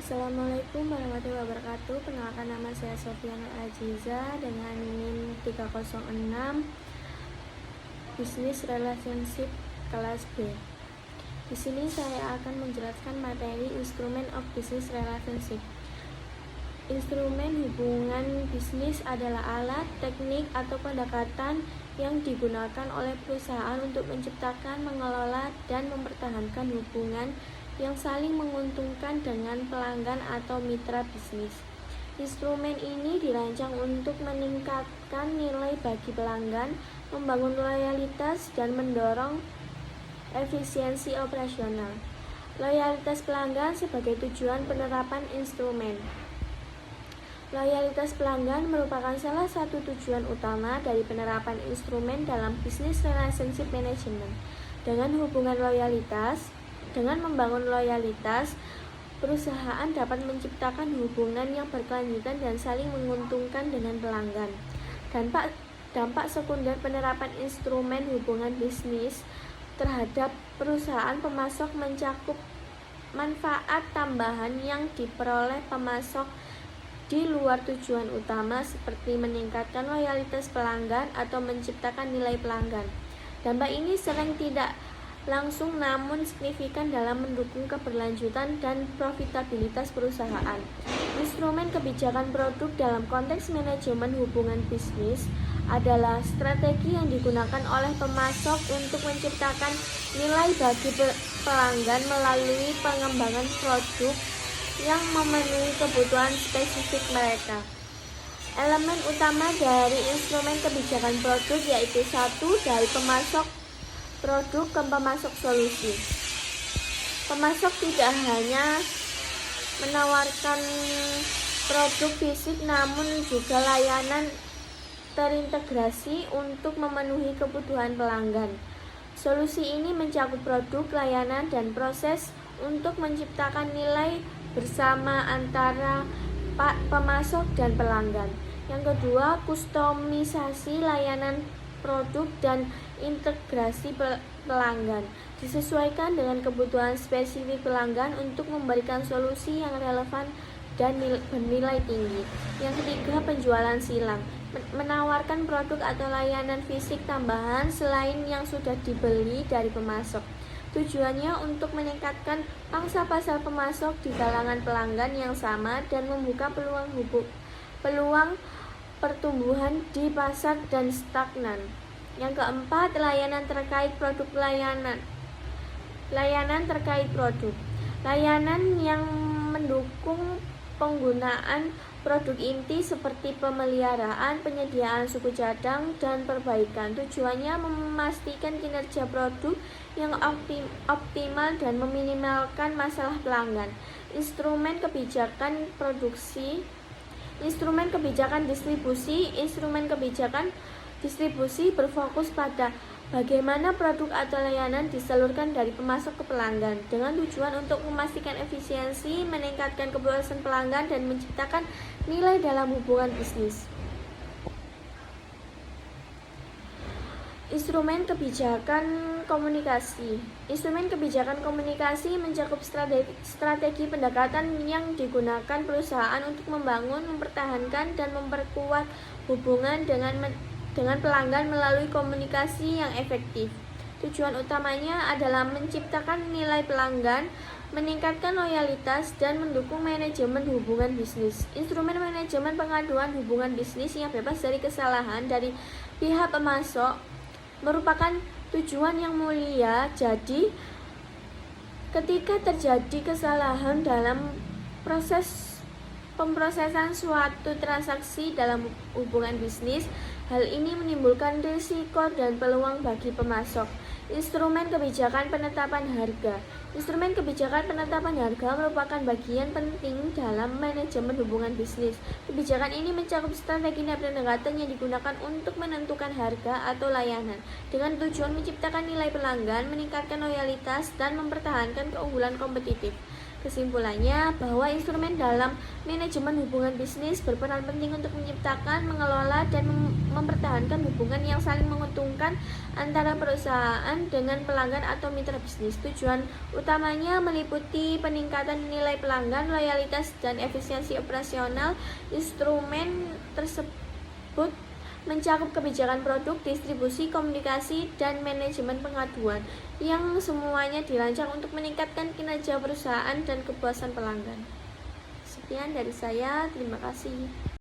Assalamualaikum warahmatullahi wabarakatuh. Perkenalkan, nama saya Sofiana Aziza dengan NIM 306 Business Relationship kelas B. Di sini saya akan menjelaskan materi Instrument of Business Relationship. Instrumen hubungan bisnis adalah alat, teknik, atau pendekatan yang digunakan oleh perusahaan untuk menciptakan, mengelola, dan mempertahankan hubungan yang saling menguntungkan dengan pelanggan atau mitra bisnis. Instrumen ini dirancang untuk meningkatkan nilai bagi pelanggan, membangun loyalitas, dan mendorong efisiensi operasional. Loyalitas pelanggan sebagai tujuan penerapan instrumen. Loyalitas pelanggan merupakan salah satu tujuan utama dari penerapan instrumen dalam Business Relationship Management. Dengan membangun loyalitas, perusahaan dapat menciptakan hubungan yang berkelanjutan dan saling menguntungkan dengan pelanggan. Dampak sekunder penerapan instrumen hubungan bisnis terhadap perusahaan pemasok mencakup manfaat tambahan yang diperoleh pemasok di luar tujuan utama seperti meningkatkan loyalitas pelanggan atau menciptakan nilai pelanggan. Dampak ini sering tidak langsung namun signifikan dalam mendukung keberlanjutan dan profitabilitas perusahaan. Instrumen kebijakan produk dalam konteks manajemen hubungan bisnis adalah strategi yang digunakan oleh pemasok untuk menciptakan nilai bagi pelanggan melalui pengembangan produk yang memenuhi kebutuhan spesifik mereka. Elemen utama dari instrumen kebijakan produk yaitu satu, dari pemasok produk ke pemasok solusi. Pemasok tidak hanya menawarkan produk fisik namun juga layanan terintegrasi untuk memenuhi kebutuhan pelanggan. Solusi ini mencakup produk, layanan, dan proses untuk menciptakan nilai bersama antara pemasok dan pelanggan. Yang kedua, kustomisasi layanan produk dan integrasi pelanggan disesuaikan dengan kebutuhan spesifik pelanggan untuk memberikan solusi yang relevan dan bernilai tinggi. Yang ketiga, penjualan silang, menawarkan produk atau layanan fisik tambahan selain yang sudah dibeli dari pemasok. Tujuannya untuk meningkatkan pangsa pasar pemasok di kalangan pelanggan yang sama dan membuka peluang pertumbuhan di pasar dan stagnan. Yang keempat, layanan terkait produk layanan terkait produk. Layanan yang mendukung penggunaan produk inti seperti pemeliharaan, penyediaan suku cadang, dan perbaikan. Tujuannya memastikan kinerja produk yang optimal dan meminimalkan masalah pelanggan. Instrumen kebijakan produksi, instrumen kebijakan distribusi. Instrumen kebijakan distribusi berfokus pada bagaimana produk atau layanan disalurkan dari pemasok ke pelanggan dengan tujuan untuk memastikan efisiensi, meningkatkan kepuasan pelanggan, dan menciptakan nilai dalam hubungan bisnis. Instrumen kebijakan komunikasi. Instrumen kebijakan komunikasi mencakup strategi pendekatan yang digunakan perusahaan untuk membangun, mempertahankan, dan memperkuat hubungan dengan pelanggan melalui komunikasi yang efektif. Tujuan utamanya adalah menciptakan nilai pelanggan, meningkatkan loyalitas, dan mendukung manajemen hubungan bisnis. Instrumen manajemen pengaduan hubungan bisnis yang bebas dari kesalahan dari pihak pemasok merupakan tujuan yang mulia. Jadi, ketika terjadi kesalahan dalam proses pemrosesan suatu transaksi dalam hubungan bisnis, hal ini menimbulkan risiko dan peluang bagi pemasok. Instrumen kebijakan penetapan harga. Instrumen kebijakan penetapan harga merupakan bagian penting dalam manajemen hubungan bisnis. Kebijakan ini mencakup strategi dan pendekatan yang digunakan untuk menentukan harga atau layanan dengan tujuan menciptakan nilai pelanggan, meningkatkan loyalitas, dan mempertahankan keunggulan kompetitif. Kesimpulannya, bahwa instrumen dalam manajemen hubungan bisnis berperan penting untuk menciptakan, mengelola, dan mempertahankan hubungan yang saling menguntungkan antara perusahaan dengan pelanggan atau mitra bisnis. Tujuan utamanya meliputi peningkatan nilai pelanggan, loyalitas, dan efisiensi operasional. Instrumen tersebut mencakup kebijakan produk, distribusi, komunikasi, dan manajemen pengaduan yang semuanya dirancang untuk meningkatkan kinerja perusahaan dan kepuasan pelanggan. Sekian dari saya, terima kasih.